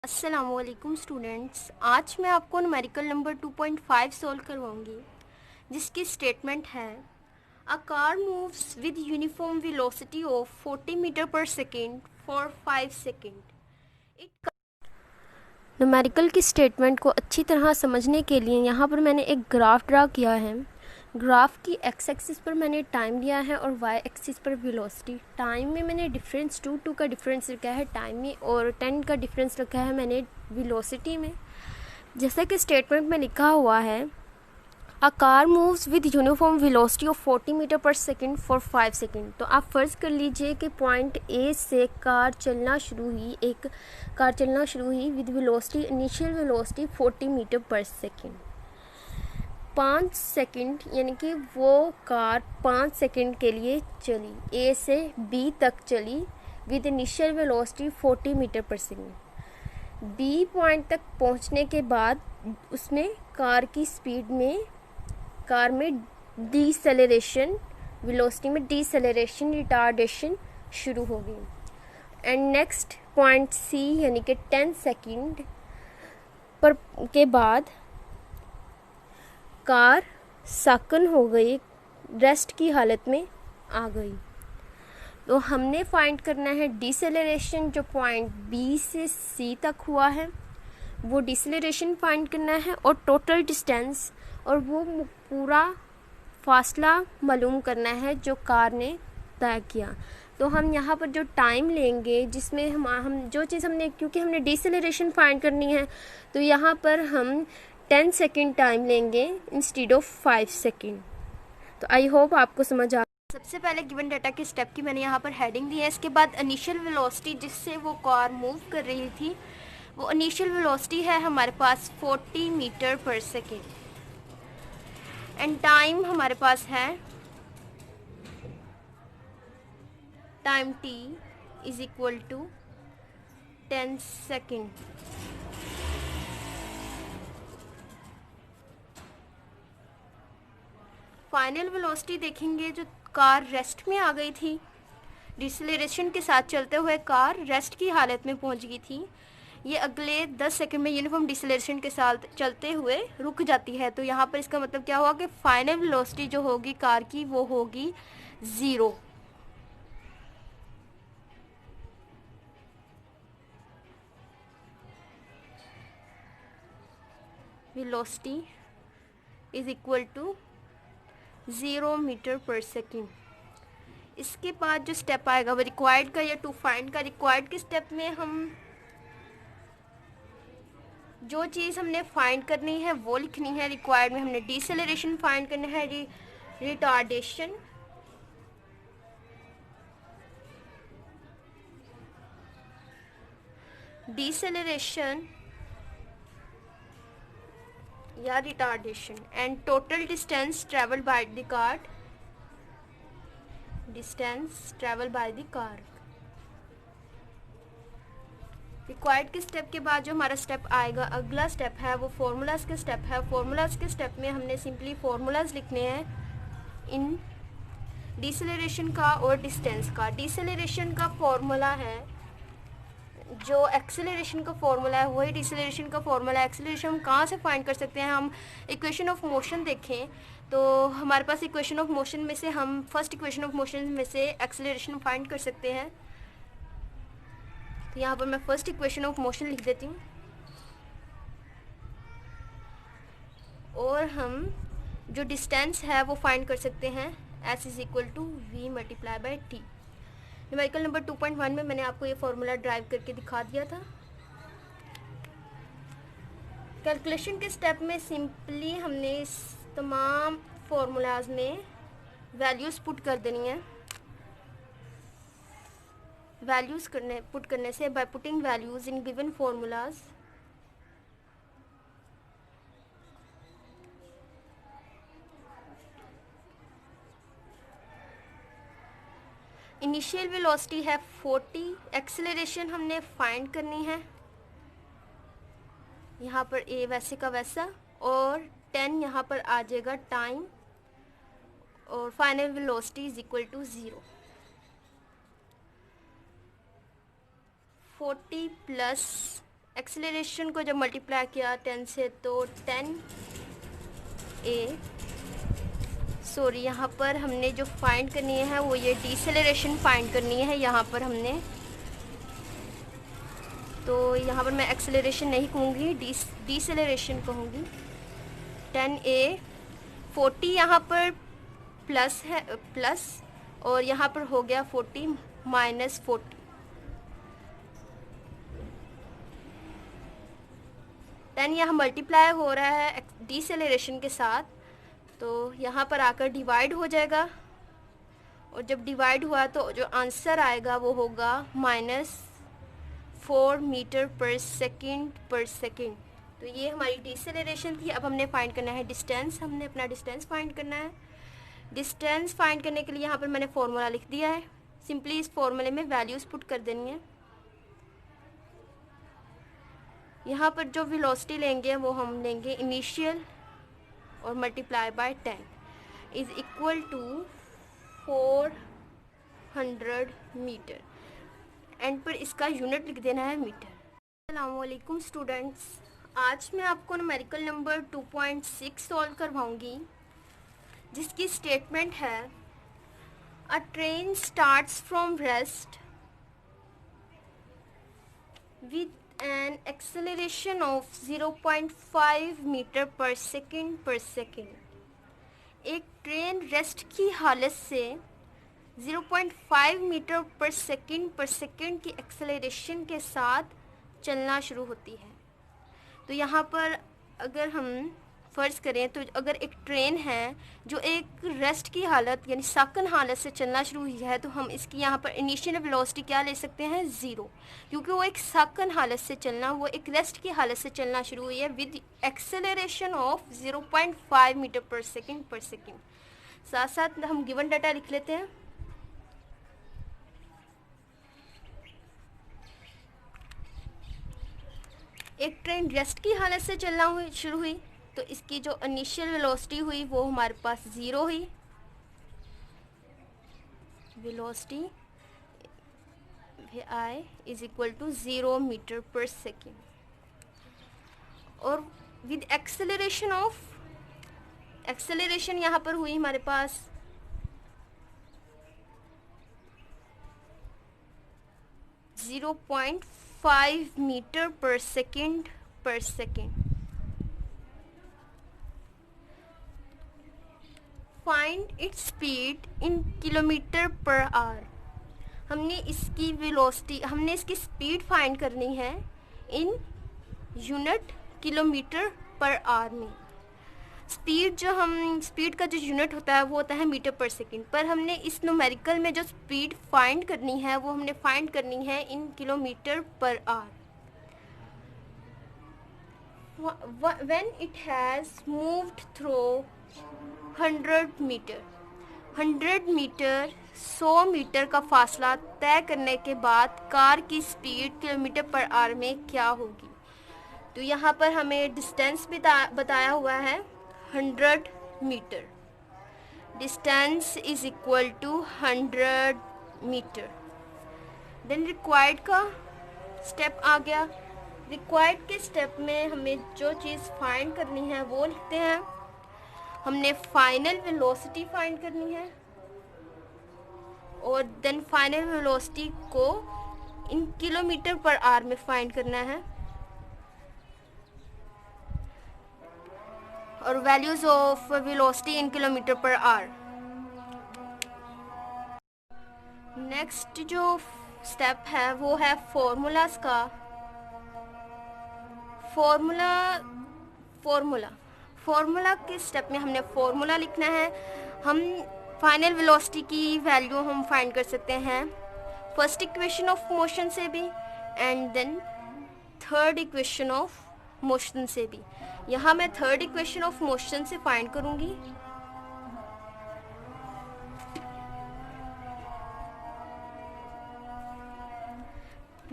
अस्सलामुअलैकुम स्टूडेंट्स, आज मैं आपको न्यूमेरिकल नंबर 2.5 सॉल्व करवाऊंगी, जिसकी स्टेटमेंट है a car moves with uniform velocity of 40 metre per second for 5 second. Numerical की स्टेटमेंट को अच्छी तरह समझने के लिए यहाँ पर मैंने एक ग्राफ ड्रा किया है। ग्राफ की एक्स एक्सिस पर मैंने टाइम लिया है और वाई एक्सिस पर वेलोसिटी। टाइम में मैंने डिफरेंस टू का डिफरेंस रखा है टाइम में, और 10 का डिफरेंस रखा है मैंने वेलोसिटी में। जैसा कि स्टेटमेंट में लिखा हुआ है, a car moves with uniform velocity of 40 metre per second for 5 second. तो आप फ़र्ज़ कर लीजिए कि पॉइंट ए से कार चलना शुरू हुई with velocity, initial velocity 40 metre per second. 5 second यानी कि वो कार 5 सेकेंड के लिए चली, ए से बी तक चली with initial velocity 40 metre per second. B point तक पहुंचने के बाद उसमें कार में डीसेलेरेशन, वेलोसिटी में डीसेलेरेशन, रिटार्डेशन शुरू हो गई। एंड नेक्स्ट पॉइंट सी यानी कि 10 सेकेंड पर के बाद कार साकन हो गई, रेस्ट की हालत में आ गई। तो हमने फाइंड करना है डीसेलेरेशन, जो पॉइंट बी से सी तक हुआ है वो डिसलेरेशन फाइंड करना है, और टोटल डिस्टेंस और वो पूरा फासला मालूम करना है जो कार ने तय किया। तो हम यहाँ पर जो टाइम लेंगे, जिसमें हम जो चीज़ हमने, क्योंकि हमने डिसलेरेशन फाइंड करनी है, तो यहाँ पर हम 10 सेकेंड टाइम लेंगे इंस्टेड ऑफ 5 सेकेंड। तो आई होप आपको समझ आ। सबसे पहले गिवन डाटा के स्टेप की मैंने यहाँ पर हेडिंग दी है। इसके बाद इनिशियल वेलोसिटी जिससे वो कार मूव कर रही थी, वो इनिशियल वेलोसिटी है हमारे पास 40 metre per second. And time हमारे पास है time t is equal to 10 second. Final velocity देखेंगे, जो कार रेस्ट में आ गई थी, डिसलेरेशन के साथ चलते हुए कार रेस्ट की हालत में पहुंच गई थी, ये अगले 10 सेकंड में यूनिफॉर्म डिसलेरेशन के साथ चलते हुए रुक जाती है। तो यहाँ पर इसका मतलब क्या हुआ कि फाइनल वेलोसिटी जो होगी कार की वो होगी 0। Velocity is equal to 0 metre per second. इसके बाद जो स्टेप आएगा वो रिक्वायर्ड का या टू फाइंड का। रिक्वायर्ड के स्टेप में हम जो चीज़ हमने फाइंड करनी है वो लिखनी है। रिक्वायर्ड में हमने डिसेलेरेशन फाइंड करना है, रिटार्डेशन, डिसेलेरेशन या retardation, and total distance travel by the car, distance travel by the car. Required के स्टेप के बाद जो हमारा स्टेप आएगा, अगला स्टेप है वो फॉर्मूलाज के स्टेप है। फॉर्मूलाज के स्टेप में हमने सिंपली फॉर्मूलाज लिखने हैं इन डिसेलेरेशन का और डिस्टेंस का। डिसेलेरेशन का फॉर्मूला है, जो एक्सेलरेशन का फॉर्मूला है वही डिसेलेरेशन का फॉर्मूला है। एक्सेलरेशन हम कहाँ से फाइंड कर सकते हैं? हम इक्वेशन ऑफ मोशन देखें तो हमारे पास इक्वेशन ऑफ मोशन में से हम फर्स्ट इक्वेशन ऑफ मोशन में से एक्सेलरेशन फाइंड कर सकते हैं। तो यहाँ पर मैं फर्स्ट इक्वेशन ऑफ मोशन लिख देती हूँ, और हम जो डिस्टेंस है वो फाइंड कर सकते हैं s is equal to V multiply by T. Numerical number 2.1 में मैंने आपको ये फॉर्मूला ड्राइव करके दिखा दिया था। कैलकुलेशन के स्टेप में सिंपली हमने इस तमाम फॉर्मूलाज में वैल्यूज़ पुट कर देनी है। वैल्यूज़ पुट करने से, by putting values in given formulas, initial velocity है 40, एक्सेलरेशन हमने फाइंड करनी है, यहाँ पर ए वैसे का वैसा, और 10 यहाँ पर आ जाएगा टाइम, और final velocity is equal to 0। 40 plus acceleration को जब मल्टीप्लाई किया 10 से तो 10 ए सॉरी यहाँ पर हमने जो फाइंड करनी है वो ये डिसेलरेशन फाइंड करनी है यहाँ पर हमने। तो यहाँ पर मैं एक्सेलरेशन नहीं कहूँगी, डिसेलरेशन कहूँगी। 10a 40 यहाँ पर प्लस है, प्लस, और यहाँ पर हो गया 40 माइनस 40। टेन यहाँ मल्टीप्लाई हो रहा है डिसेलरेशन के साथ, तो यहाँ पर आकर डिवाइड हो जाएगा, और जब डिवाइड हुआ तो जो आंसर आएगा वो होगा -4 मीटर पर सेकेंड। तो ये हमारी डिसेलरेशन थी। अब हमने फाइंड करना है डिस्टेंस, हमने अपना डिस्टेंस फाइंड करना है। डिस्टेंस फाइंड करने के लिए यहाँ पर मैंने फॉर्मूला लिख दिया है। सिंपली इस फॉर्मूले में वैल्यूज़ पुट कर देनी है। यहाँ पर जो वेलोसिटी लेंगे वो हम लेंगे इनिशियल और multiply by 10 is equal to 400 metre. And पर इसका यूनिट लिख देना है मीटर। अस्सलाम वालेकुम स्टूडेंट्स, आज मैं आपको न्यूमेरिकल नंबर 2.6 सॉल्व करवाऊंगी, जिसकी स्टेटमेंट है a train starts from rest with an acceleration of 0.5 metre per second. एक ट्रेन रेस्ट की हालत से 0.5 मीटर पर सेकेंड की एक्सेलरेशन के साथ चलना शुरू होती है। तो यहाँ पर अगर हम फ़र्ज़ करें तो अगर एक ट्रेन है जो एक रेस्ट की हालत यानी साकन हालत से चलना शुरू हुई है, तो हम इसकी यहाँ पर इनिशियल वेलोसिटी क्या ले सकते हैं, 0, क्योंकि वो एक साकन हालत से चलना, वो एक रेस्ट की हालत से चलना शुरू हुई है with acceleration of 0.5 metre per second. साथ साथ हम गिवन डाटा लिख लेते हैं। एक ट्रेन रेस्ट की हालत से चलना शुरू हुई तो इसकी जो इनिशियल वेलोसिटी हुई वो हमारे पास 0 हुई। Velocity I is equal to 0 metre per second. और विद एक्सेलरेशन यहाँ पर हुई हमारे पास 0.5 metre per second. Find its speed in kilometre पर आवर। हमने इसकी स्पीड फाइंड करनी है इन यूनिट किलोमीटर पर आवर में। स्पीड का जो यूनिट होता है वो होता है मीटर पर सेकेंड, पर हमने इस न्यूमेरिकल में जो स्पीड फाइंड करनी है वो हमने फाइंड करनी है इन किलोमीटर पर hour. When it has moved through 100 metre 100 metre का फासला तय करने के बाद कार की स्पीड किलोमीटर पर आवर में क्या होगी। तो यहाँ पर हमें डिस्टेंस भी बताया हुआ है 100 metre. Distance is equal to 100 metre. Then required का स्टेप आ गया। रिक्वायर्ड के स्टेप में हमें जो चीज़ फाइंड करनी है वो लिखते हैं। हमने फाइनल वेलोसिटी फाइंड करनी है और देन फाइनल वेलोसिटी को इन किलोमीटर पर आवर में फाइंड करना है, और values of velocity in kilometre per hour. Next जो स्टेप है वो है फॉर्मूलाज का। फॉर्मूला के स्टेप में हमने फॉर्मूला लिखना है। हम फाइनल वेलोसिटी की वैल्यू हम फाइंड कर सकते हैं फर्स्ट इक्वेशन ऑफ मोशन से भी and then third equation of motion से भी। यहाँ मैं थर्ड इक्वेशन ऑफ मोशन से फाइंड करूँगी।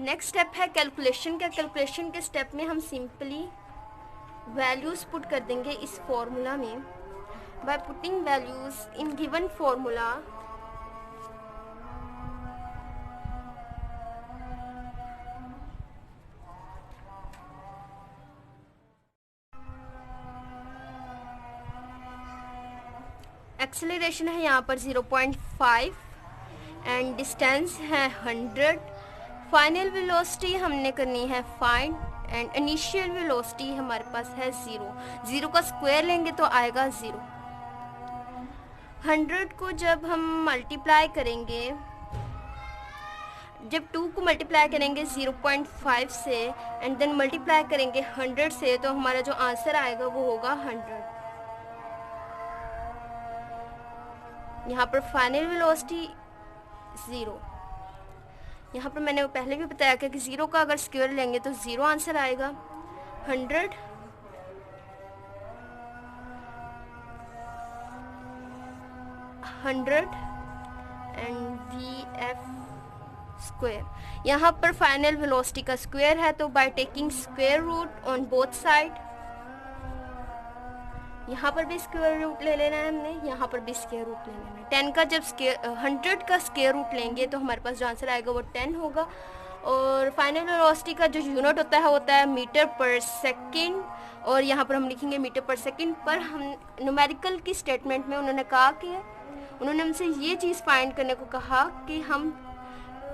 नेक्स्ट स्टेप है कैलकुलेशन का। कैलकुलेशन के स्टेप में हम सिंपली वैल्यूज़ पुट कर देंगे इस फॉर्मूला में। By putting values in given formula acceleration है यहाँ पर 0.5 एंड डिस्टेंस है 100। फाइनल वेलोसिटी हमने करनी है फाइंड एंड इनिशियल वेलोसिटी हमारे पास है 0 का स्क्वायर लेंगे तो आएगा 0। 100 को जब हम मल्टीप्लाई करेंगे, जब 2 को मल्टीप्लाई करेंगे 0.5 से एंड देन मल्टीप्लाई करेंगे 100 से, तो हमारा जो आंसर आएगा वो होगा 100। यहाँ पर फाइनल वेलोसिटी 0। यहाँ पर मैंने पहले भी बताया कि 0 का अगर स्क्वायर लेंगे तो 0 आंसर आएगा। 100 एंड VF स्क्वायर। यहाँ पर फाइनल वेलोसिटी का स्क्वायर है, तो by taking square root on both side, यहाँ पर भी स्क्वायर रूट ले लेना है हमने, यहाँ पर भी स्क्वायर रूट ले लेना है। 10 का जब 100 का स्क्वायर रूट लेंगे तो हमारे पास जो आंसर आएगा वो 10 होगा। और फाइनल वेलोसिटी का जो यूनिट होता है मीटर पर सेकंड, और यहाँ पर हम लिखेंगे मीटर पर सेकंड। पर हम न्यूमेरिकल की स्टेटमेंट में उन्होंने हमसे ये चीज़ फाइंड करने को कहा कि हम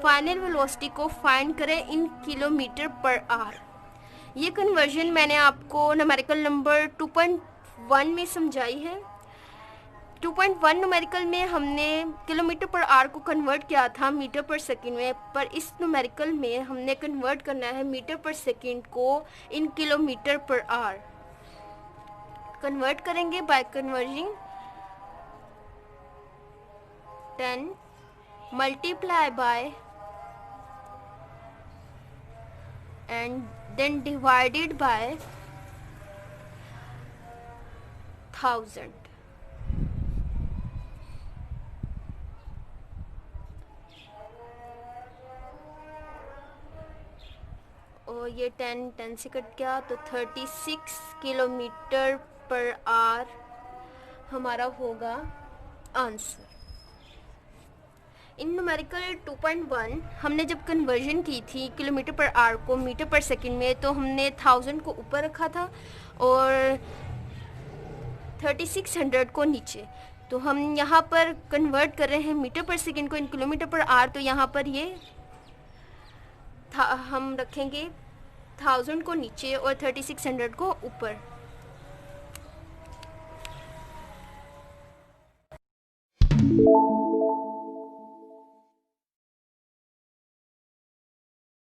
फाइनल वेलोसिटी को फाइंड करें इन किलोमीटर पर आवर। ये कन्वर्जन मैंने आपको न्यूमेरिकल नंबर 2.1 में समझाई है। 2.1 न्यूमेरिकल में हमने किलोमीटर पर आवर को कन्वर्ट किया था मीटर पर सेकंड में, पर इस न्यूमेरिकल में हमने कन्वर्ट करना है मीटर पर सेकंड को इन किलोमीटर पर आवर। कन्वर्ट करेंगे by converging 10 multiply by and then divided by 1000। और ये 10 से कट गया तो 36 किलोमीटर पर आवर हमारा होगा आंसर। इन न्यूमेरिकल 2.1 हमने जब कन्वर्जन की थी किलोमीटर पर आवर को मीटर पर सेकंड में, तो हमने 1000 को ऊपर रखा था और 3600 को नीचे। तो हम यहाँ पर कन्वर्ट कर रहे हैं मीटर पर सेकंड को इन किलोमीटर पर आवर, तो यहाँ पर ये हम रखेंगे 1000 को नीचे और 3600 को ऊपर।